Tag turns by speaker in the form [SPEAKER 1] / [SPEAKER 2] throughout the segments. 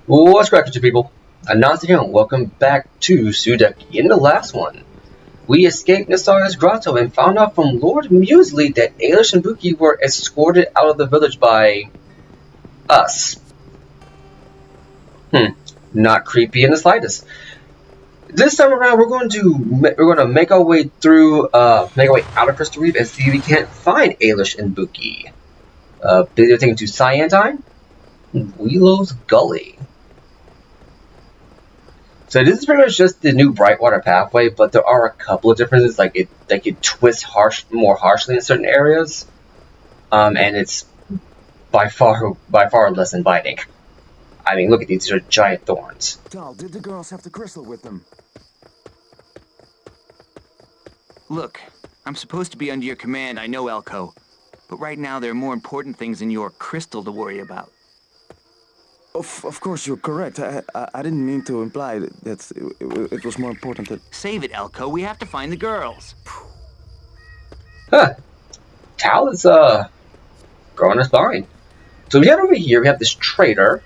[SPEAKER 1] What's cracking, you people? Anansi here, and welcome back to Sudeki. In the last one, we escaped Nasara's grotto and found out from Lord Muesli that Ailish and Buki were escorted out of the village by us. Not creepy in the slightest. This time around, we're going to make our way out of Crystal Reef and see if we can't find Ailish and Buki. They're taken to Cyantine, Wheelo's Gully. So this is pretty much just the new Brightwater pathway, but there are a couple of differences. Like it twists more harshly in certain areas, and it's by far less inviting. I mean, look at these are giant thorns.
[SPEAKER 2] Tal, did the girls have the crystal with them?
[SPEAKER 3] Look, I'm supposed to be under your command, I know, Elko. But right now there are more important things than your crystal to worry about.
[SPEAKER 2] Of course, you're correct. I didn't mean to imply that it was more important that...
[SPEAKER 3] Save it, Elko. We have to find the girls.
[SPEAKER 1] Huh. Tal is, growing a spine. So we have over here, we have this trader.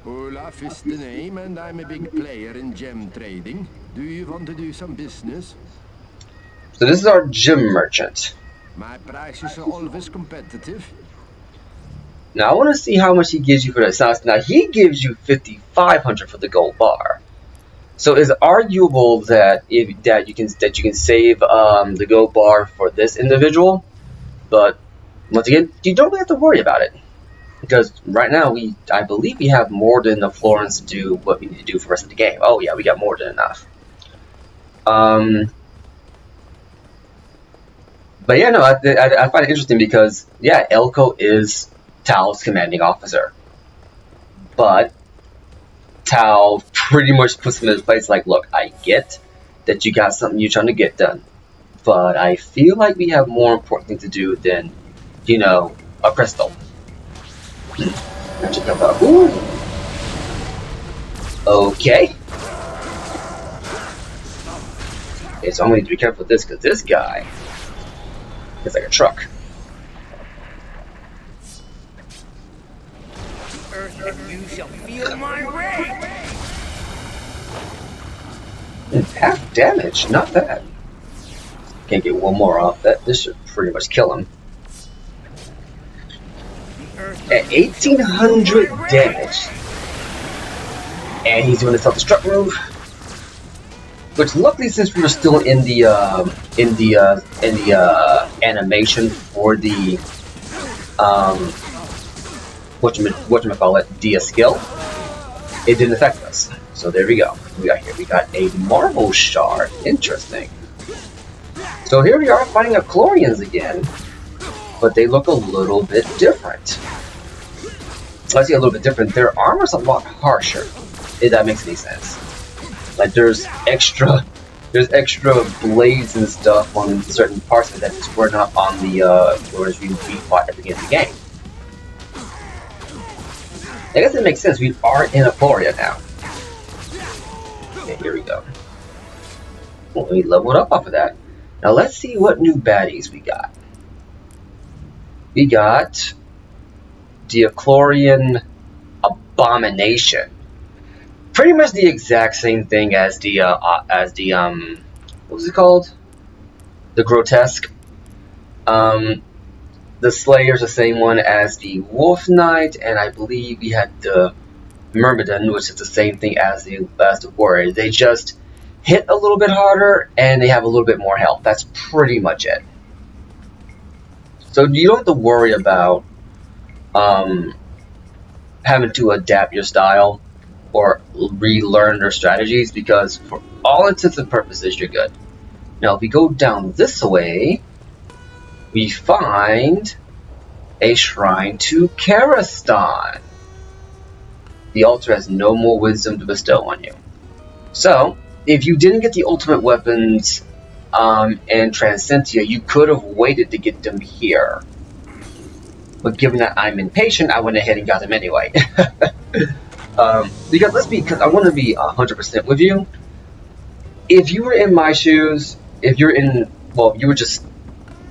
[SPEAKER 4] Olaf is the name, and I'm a big player in gem trading. Do you want to do some business?
[SPEAKER 1] So this is our gem merchant.
[SPEAKER 4] My prices are always competitive.
[SPEAKER 1] Now I want to see how much he gives you for this. Now he gives you 5,500 for the gold bar. So it's arguable that you can save the gold bar for this individual, but once again, you don't really have to worry about it because right now I believe we have more than enough florins to do what we need to do for the rest of the game. Oh yeah, we got more than enough. But yeah, no, I find it interesting because yeah, Elko is Tal's commanding officer, but Tal pretty much puts him in his place like, look, I get that you got something you're trying to get done, but I feel like we have more important things to do than, you know, a crystal. Ooh. Okay. So I'm going to be careful with this because this guy is like a truck.
[SPEAKER 3] And you shall feel my rage!
[SPEAKER 1] Half damage, not bad. Can't get one more off that. This should pretty much kill him. At 1,800 damage, and he's doing the self-destruct move. Which, luckily, since we were still in the animation for the whatchamacallit, the skill, it didn't affect us. So there we go. We got a marble shard. Interesting. So here we are fighting Chlorians again, but they look a little bit different. Let's see, a little bit different. Their armor's a lot harsher, if that makes any sense. Like there's extra blades and stuff on certain parts of it that just were not on the whereas we fought at the beginning of the game. I guess it makes sense. We are in Aphoria now. Okay, here we go. Well, we leveled up off of that. Now let's see what new baddies we got. We got the Chlorian Abomination. Pretty much the exact same thing as the what was it called? The Grotesque. The Slayer's the same one as the Wolf Knight, and I believe we had the Myrmidon, which is the same thing as the Warrior. They just hit a little bit harder, and they have a little bit more health. That's pretty much it. So you don't have to worry about having to adapt your style or relearn their strategies, because for all intents and purposes, you're good. Now, if we go down this way, we find a shrine to Karistan. The altar has no more wisdom to bestow on you. So, if you didn't get the ultimate weapons and Transcentia, you could have waited to get them here. But given that I'm impatient, I went ahead and got them anyway. Because I want to be 100% with you. If you were in my shoes, you were just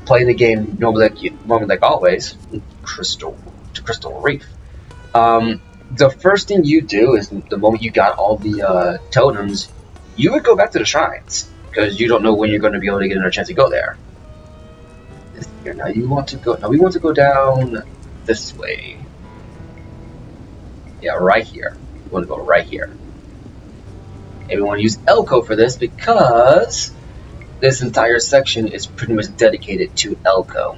[SPEAKER 1] playing the game normally like always, Crystal Reef. The first thing you do is the moment you got all the totems, you would go back to the shrines because you don't know when you're going to be able to get another chance to go there. Here, now you want to go. Now we want to go down this way. Yeah, right here. We want to go right here. And we want to use Elko for this because this entire section is pretty much dedicated to Elko.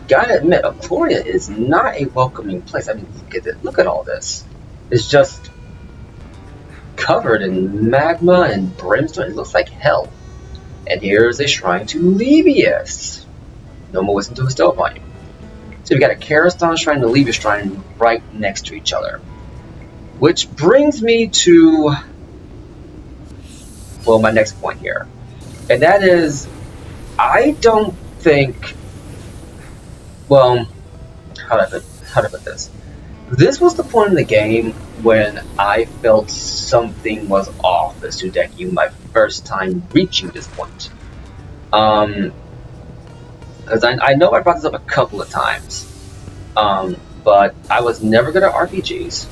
[SPEAKER 1] Gotta admit, Aquaria is not a welcoming place. I mean, look at it. Look at all this. It's just covered in magma and brimstone. It looks like hell. And here's a shrine to Levius. No more wisdom to bestow upon you. So we got a Karistan shrine and a Levius shrine right next to each other. Which brings me to, well, my next point here. And that is, I don't think, well, how do I put this? This was the point in the game when I felt something was off as Sudeki my first time reaching this point. Because I know I brought this up a couple of times, but I was never good at RPGs.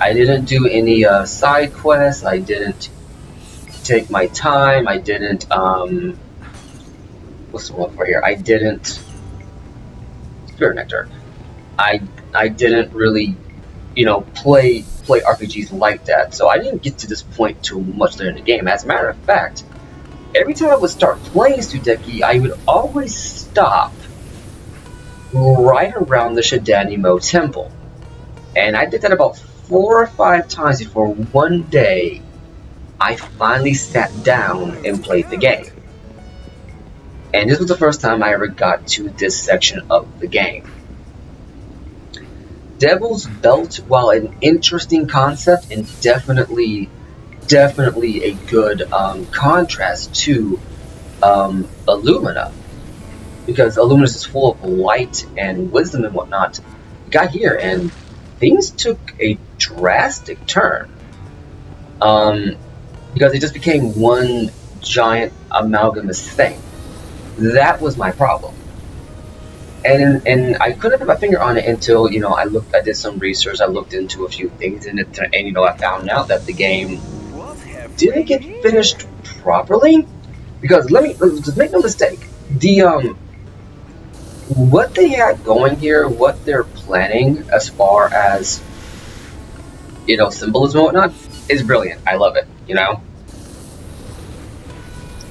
[SPEAKER 1] I didn't do any side quests. I didn't take my time. I didn't, what's the one for here? I didn't, Spirit Nectar. I didn't really, play RPGs like that. So I didn't get to this point too much later in the game. As a matter of fact, every time I would start playing Sudeki, I would always stop right around the Shidanimo Temple. And I did that about 4 or 5 times before one day I finally sat down and played the game. And this was the first time I ever got to this section of the game. Devil's Belt, while an interesting concept and definitely a good contrast to Illumina, because Illumina is full of light and wisdom and whatnot, we got here and things took a drastic turn, because it just became one giant amalgamous thing. That was my problem. And I couldn't put my finger on it until, I did some research, I looked into a few things, and I found out that the game didn't get finished properly. Because just make no mistake, what they had going here, what they're planning as far as, symbolism and whatnot, is brilliant. I love it,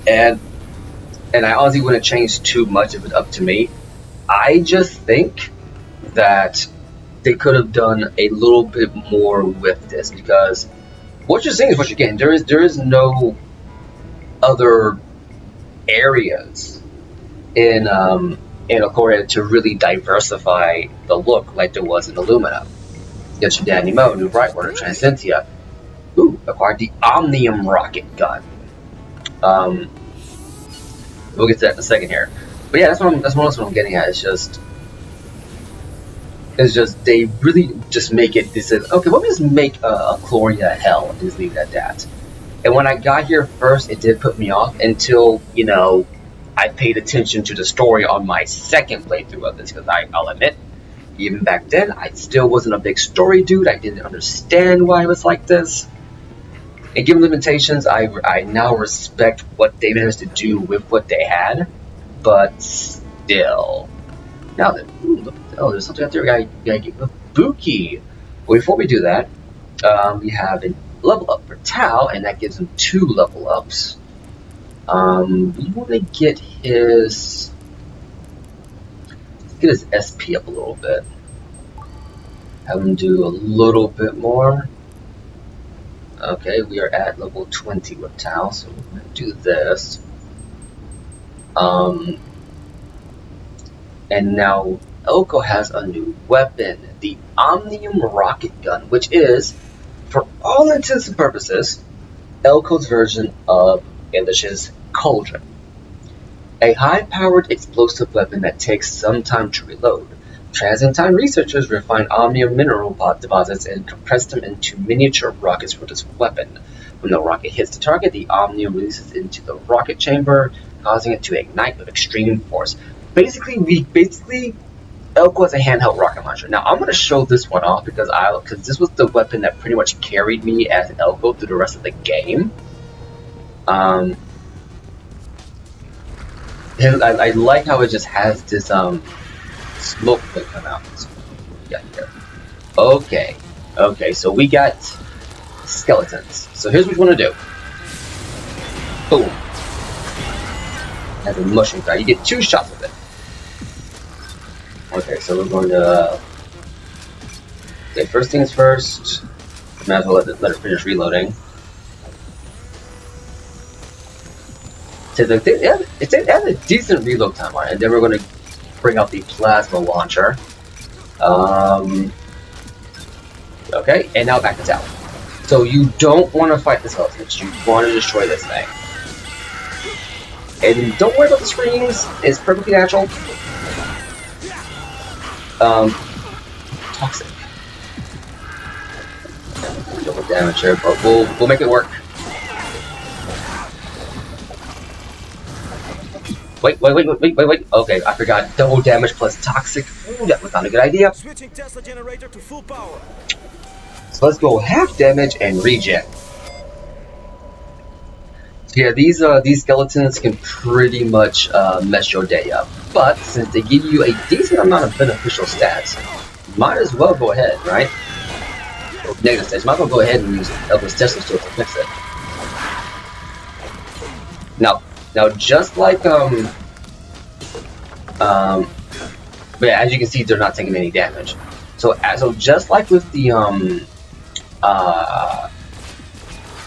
[SPEAKER 1] And I honestly wouldn't change too much if it's up to me. I just think that they could have done a little bit more with this, because what you're seeing is what you're getting. There is no other areas in Aquaria to really diversify the look like there was in Illumina. You got Shidanimo, New Brightwater, Transcentia. Ooh, acquired the Omnium rocket gun. We'll get to that in a second here. But yeah, that's what I'm getting at. It's just they really just make it. They said, okay, let me just make Aquaria hell and just leave it at that. And when I got here first, it did put me off until I paid attention to the story on my second playthrough of this. Because I'll admit, even back then, I still wasn't a big story dude. I didn't understand why it was like this. And given limitations, I now respect what they managed to do with what they had. But still. Now then, there's something out there. We gotta get a Buki. Well, before we do that, we have a level up for Tao, and that gives him 2 level ups. We want to get his SP up a little bit. Have him do a little bit more. Okay, we are at level 20 with Tao, so we're going to do this. And now Elko has a new weapon, the Omnium rocket gun, which is, for all intents and purposes, Elko's version of Elish's Cauldron. A high-powered explosive weapon that takes some time to reload. Transcendentine researchers refined Omnium mineral deposits and compressed them into miniature rockets for this weapon. When the rocket hits the target, the Omnium releases into the rocket chamber, causing it to ignite with extreme force. Basically, Elko has a handheld rocket launcher. Now I'm going to show this one off because this was the weapon that pretty much carried me as Elko through the rest of the game. I like how it just has this smoke that come out. Yeah, here. Okay, so we got skeletons. So here's what you want to do. Boom. Has a mushroom guy. You get 2 shots with it. Okay, so we're going to. Okay, first things first. Might as well let it finish reloading. So it has a decent reload time on it, and then we're going to bring out the plasma launcher. Okay, and now back to town. So you don't want to fight the skeletons, you want to destroy this thing. And don't worry about the screams, it's perfectly natural. Toxic. Double damage here, but we'll make it work. Wait. Okay, I forgot. Double damage plus toxic. Ooh, that was not a good idea.
[SPEAKER 5] Switching Tesla generator to full power.
[SPEAKER 1] So let's go half damage and regen. So yeah, these skeletons can pretty much mess your day up. But since they give you a decent amount of beneficial stats, might as well go ahead, right? Or negative stats. Might as well go ahead and use Elko's Tesla to fix it. Now just like but yeah, as you can see, they're not taking any damage. So just like with the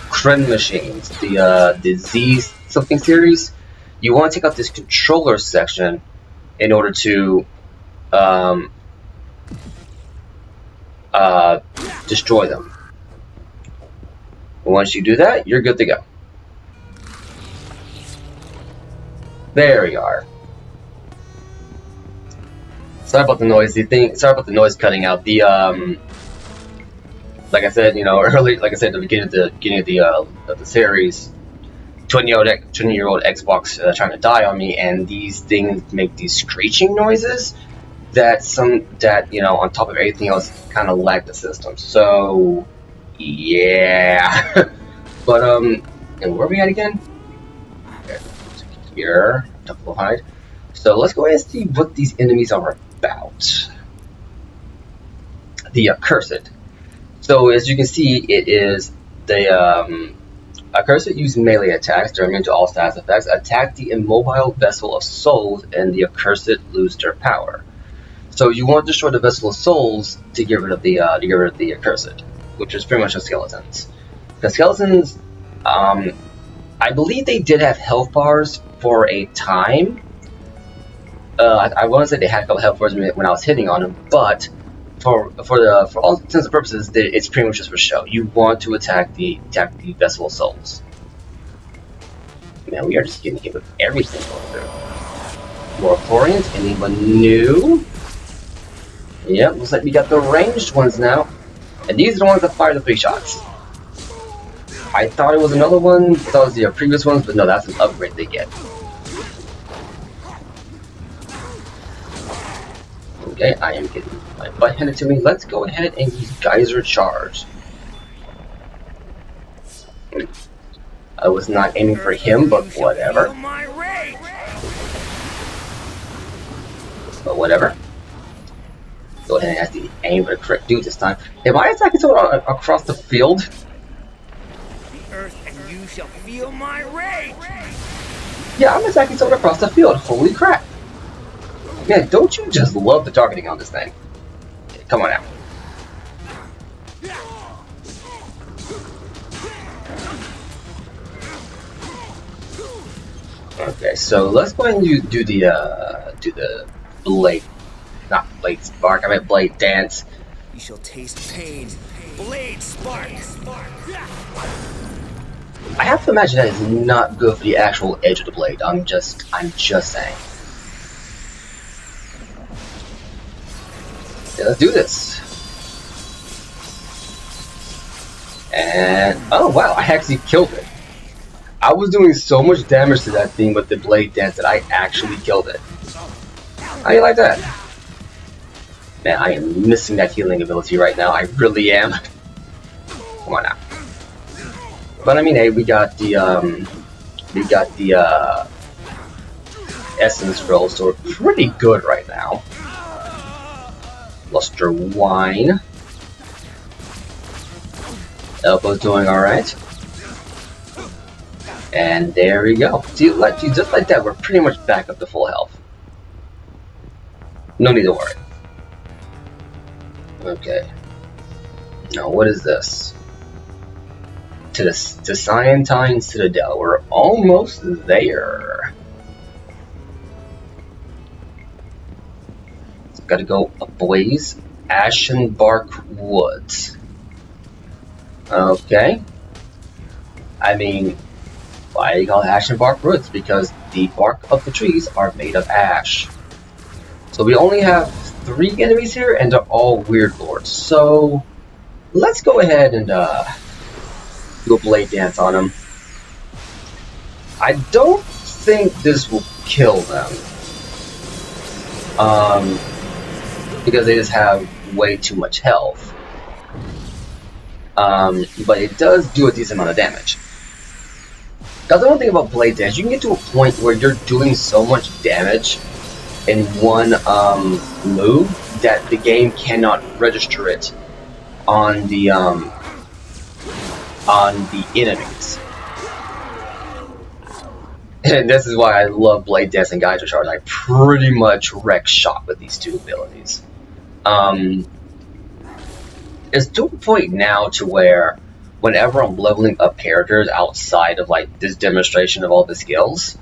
[SPEAKER 1] Kren machines, the Z something series, you want to take out this controller section in order to destroy them. And once you do that, you're good to go. There we are. Sorry about the noisy thing. Sorry about the noise cutting out. The like I said, early, like I said at the beginning of the series, 20-year-old Xbox trying to die on me, and these things make these screeching noises that on top of everything else kind of lag the system. So yeah, but and where are we at again? Here, double hide. So let's go ahead and see what these enemies are about. The Accursed. So as you can see, it is the Accursed use melee attacks. They're immune to all status effects. Attack the immobile vessel of souls, and the Accursed lose their power. So you want to destroy the vessel of souls to get rid of the Accursed, which is pretty much the skeletons. The skeletons, I believe they did have health bars for a time. I want to say they had a couple health bars when I was hitting on them, but for all intents and purposes, it's pretty much just for show. You want to attack the vessel of souls. Man, we are just getting hit with everything going through. Moratorians, anyone new? Yep, looks like we got the ranged ones now, and these are the ones that fire the 3 shots. I thought it was another one. I thought it was the previous ones, but no, that's an upgrade they get. Okay, I am getting my butt handed to me. Let's go ahead and use Geyser Charge. I was not aiming for him, but whatever. But whatever. Go ahead and actually aim for the correct dude this time. Am I attacking someone across the field?
[SPEAKER 5] The earth and you shall feel my rage.
[SPEAKER 1] Yeah, I'm attacking someone across the field. Holy crap. Man, don't you just love the targeting on this thing? Okay, come on now. Okay, so let's go ahead and do the blade, not blade spark. I meant blade dance.
[SPEAKER 5] You shall taste pain. Blade spark.
[SPEAKER 1] I have to imagine that is not good for the actual edge of the blade. I'm just saying. Okay, let's do this. And oh wow, I actually killed it. I was doing so much damage to that thing with the blade dance that I actually killed it. How do you like that? Man, I am missing that healing ability right now. I really am. Come on now. But I mean, hey, we got the essence scroll, so we're pretty good right now. Luster wine. Elbo's doing alright. And there we go. See, just like that, we're pretty much back up to full health. No need to worry. Okay. Now, what is this? To Cyantine Citadel. We're almost there. Gotta go ablaze. Ashenbark Woods. Okay. I mean, why do you call it Ashenbark Woods? Because the bark of the trees are made of ash. So we only have 3 enemies here, and they're all weird lords. So let's go ahead and do a blade dance on them. I don't think this will kill them. Because they just have way too much health. But it does do a decent amount of damage. Because the one thing about blade dance, you can get to a point where you're doing so much damage in one move that the game cannot register it on the enemies. And this is why I love blade dance and Geyser Charge. I pretty much wreck shop with these 2 abilities. It's to a point now to where whenever I'm leveling up characters outside of like this demonstration of all the skills,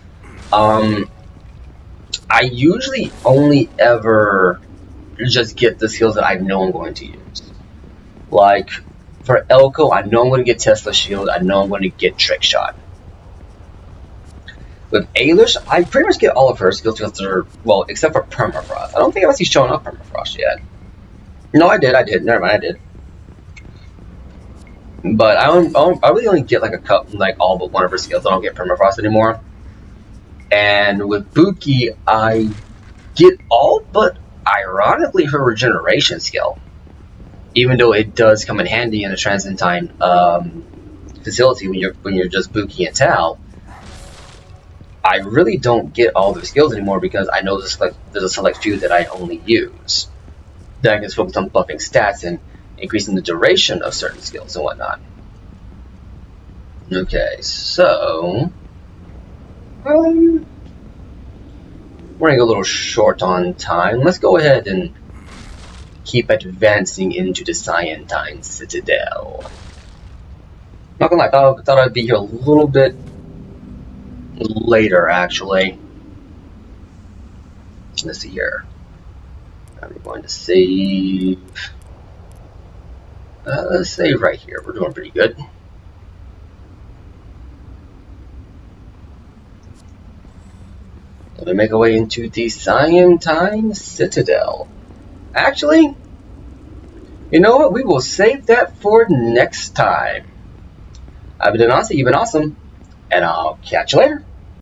[SPEAKER 1] I usually only ever just get the skills that I know I'm going to use. Like for Elko, I know I'm going to get Tesla Shield, I know I'm going to get Trick Shot. With Ailish, I pretty much get all of her skills because they're, well, except for Permafrost. I don't think I've actually shown up Permafrost yet. No, I did. Never mind, I did. But I really only get like a couple, like all but one of her skills. I don't get Permafrost anymore. And with Buki, I get all but, ironically, her regeneration skill. Even though it does come in handy in a Transcendentine facility when you're just Buki and Tal. I really don't get all the skills anymore because I know there's a select few that I only use. Then I can just focus on buffing stats and increasing the duration of certain skills and whatnot. Okay, so we're gonna go a little short on time. Let's go ahead and keep advancing into the Cyantine Citadel. Not gonna lie, I thought I'd be here a little bit later, actually. Let's see here. I'm going to save. Let's save right here. We're doing pretty good. Let me make our way into the Cyantine Citadel. Actually, you know what? We will save that for next time. I've been Anansi, you've been awesome, and I'll catch you later.